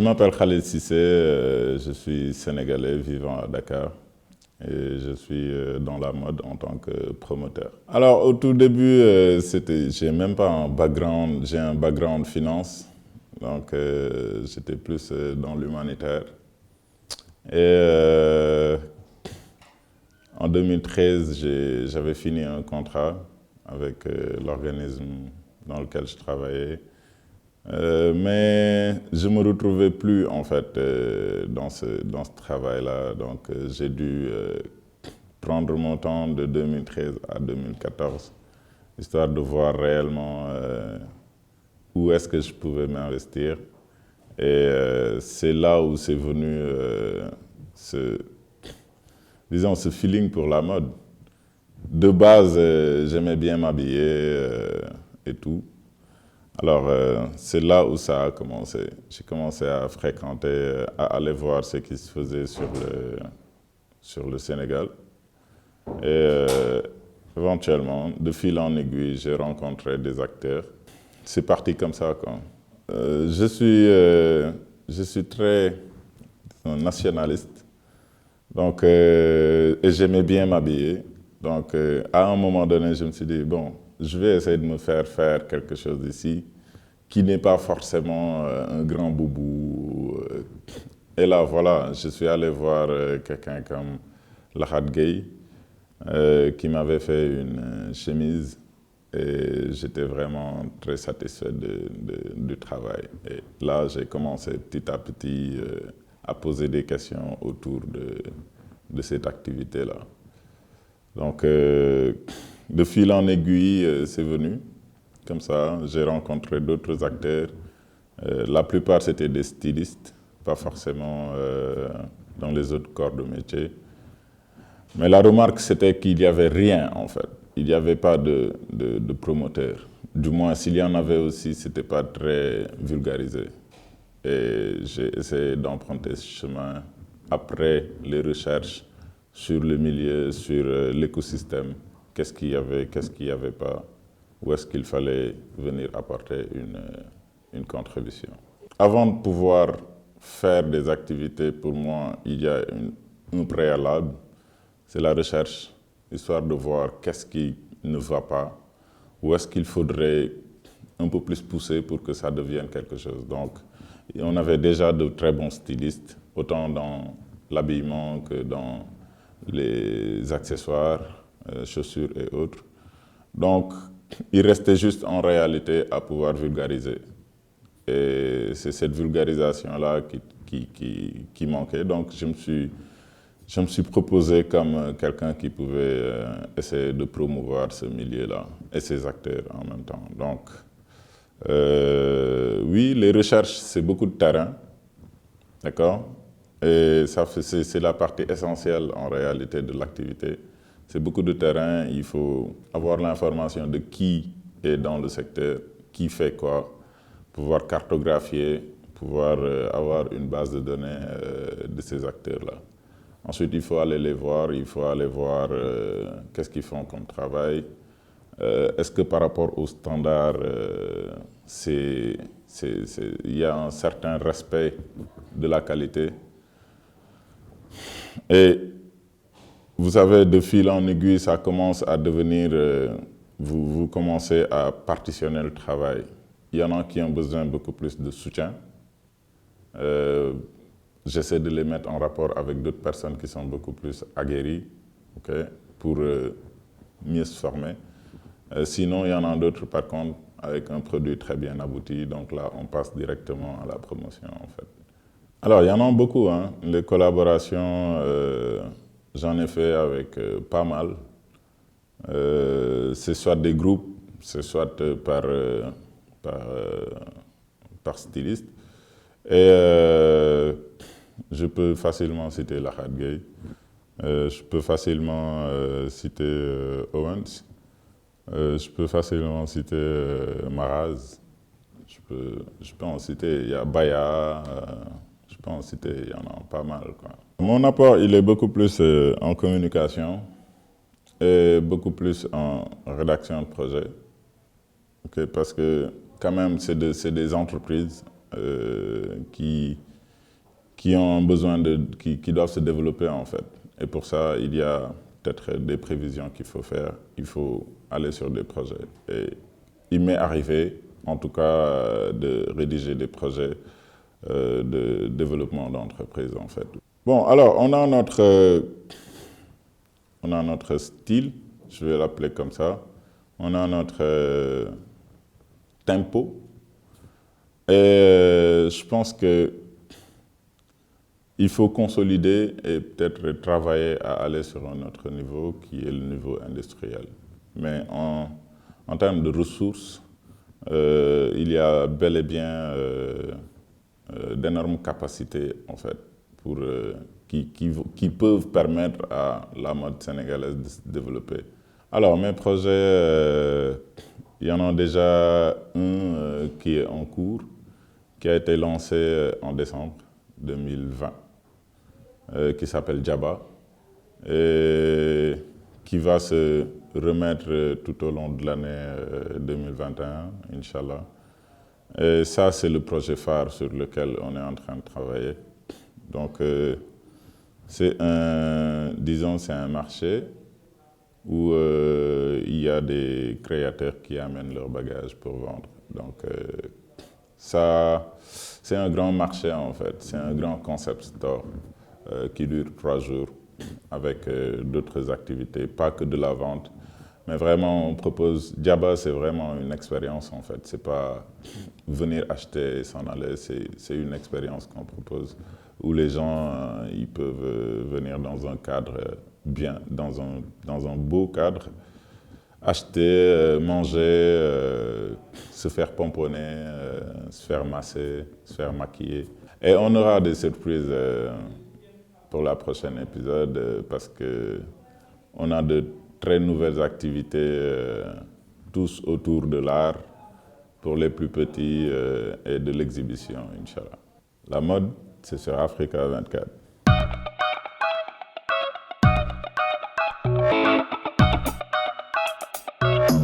m'appelle Khaled Cissé, je suis sénégalais vivant à Dakar et je suis dans la mode en tant que promoteur. Alors au tout début, j'ai même pas un background, j'ai un background finance, donc j'étais plus dans l'humanitaire. Et en 2013, j'avais fini un contrat avec l'organisme dans lequel je travaillais. Mais je ne me retrouvais plus en fait dans ce travail-là. Donc j'ai dû prendre mon temps de 2013 à 2014, histoire de voir réellement où est-ce que je pouvais m'investir. Et c'est là où c'est venu ce feeling pour la mode. De base, j'aimais bien m'habiller et tout. Alors, c'est là où ça a commencé. J'ai commencé à fréquenter, à aller voir ce qui se faisait sur le Sénégal. Et éventuellement, de fil en aiguille, j'ai rencontré des acteurs. C'est parti comme ça, quoi. Je suis très nationaliste. Donc, et j'aimais bien m'habiller. Donc, à un moment donné, je me suis dit, bon, je vais essayer de me faire quelque chose ici qui n'est pas forcément un grand boubou. Et là, voilà, je suis allé voir quelqu'un comme Lahad Gueye qui m'avait fait une chemise et j'étais vraiment très satisfait du travail. Et là, j'ai commencé petit à petit à poser des questions autour de cette activité-là. Donc, de fil en aiguille, c'est venu. Comme ça, j'ai rencontré d'autres acteurs. La plupart, c'était des stylistes, pas forcément dans les autres corps de métier. Mais la remarque, c'était qu'il n'y avait rien, en fait. Il n'y avait pas de promoteur. Du moins, s'il y en avait aussi, ce n'était pas très vulgarisé. Et j'ai essayé d'emprunter ce chemin après les recherches sur le milieu, sur l'écosystème. Qu'est-ce qu'il y avait, qu'est-ce qu'il n'y avait pas, où est-ce qu'il fallait venir apporter une contribution. Avant de pouvoir faire des activités, pour moi, il y a un préalable, c'est la recherche, histoire de voir qu'est-ce qui ne va pas, où est-ce qu'il faudrait un peu plus pousser pour que ça devienne quelque chose. Donc, on avait déjà de très bons stylistes, autant dans l'habillement que dans les accessoires, chaussures et autres. Donc, il restait juste en réalité à pouvoir vulgariser. Et c'est cette vulgarisation-là qui manquait. Donc, je me suis proposé comme quelqu'un qui pouvait essayer de promouvoir ce milieu-là et ses acteurs en même temps. Donc, oui, les recherches, c'est beaucoup de terrain, d'accord? Et c'est la partie essentielle en réalité de l'activité. C'est beaucoup de terrain, il faut avoir l'information de qui est dans le secteur, qui fait quoi, pouvoir cartographier, pouvoir avoir une base de données de ces acteurs-là. Ensuite, il faut aller les voir, il faut aller voir qu'est-ce qu'ils font comme travail. Est-ce que par rapport aux standards, il y a un certain respect de la qualité? Et vous savez, de fil en aiguille, ça commence à devenir, vous commencez à partitionner le travail. Il y en a qui ont besoin beaucoup plus de soutien. J'essaie de les mettre en rapport avec d'autres personnes qui sont beaucoup plus aguerries, okay, pour mieux se former. Sinon, il y en a d'autres, par contre, avec un produit très bien abouti. Donc là, on passe directement à la promotion, en fait. Alors, il y en a beaucoup, hein. Les collaborations, j'en ai fait avec pas mal. C'est soit des groupes, c'est soit par styliste. Et je peux facilement citer Lahad Gueye. Je peux facilement citer Owens. Je peux facilement citer Maraz. Je peux en citer, il y a Baya. Je peux en citer, il y en a pas mal, quoi. Mon apport, il est beaucoup plus en communication et beaucoup plus en rédaction de projet. Okay, parce que quand même, c'est des entreprises qui qui ont besoin qui doivent se développer en fait. Et pour ça, il y a peut-être des prévisions qu'il faut faire. Il faut aller sur des projets. Et il m'est arrivé, en tout cas, de rédiger des projets de développement d'entreprise en fait. Bon, alors on a notre style, je vais l'appeler comme ça. On a notre tempo. Et je pense que il faut consolider et peut-être travailler à aller sur un autre niveau qui est le niveau industriel. Mais en termes de ressources, il y a bel et bien d'énormes capacités en fait pour, qui peuvent permettre à la mode sénégalaise de se développer. Alors mes projets, il y en a déjà un qui est en cours, qui a été lancé en décembre 2020. Qui s'appelle Djaba et qui va se remettre tout au long de l'année 2021, Inch'Allah. Et ça, c'est le projet phare sur lequel on est en train de travailler. Donc, c'est un marché où il y a des créateurs qui amènent leurs bagages pour vendre. Donc, ça, c'est un grand marché en fait, c'est un grand concept store. Qui dure 3 jours avec d'autres activités, pas que de la vente. Mais vraiment, on propose... Djaba, c'est vraiment une expérience en fait. C'est pas venir acheter et s'en aller, c'est une expérience qu'on propose où les gens ils peuvent venir dans un cadre bien, dans un beau cadre, acheter, manger, se faire pomponner, se faire masser, se faire maquiller. Et on aura des surprises pour la prochaine épisode parce qu'on a de très nouvelles activités tous autour de l'art pour les plus petits et de l'exhibition, Inch'Allah. La mode, c'est sur Africa 24.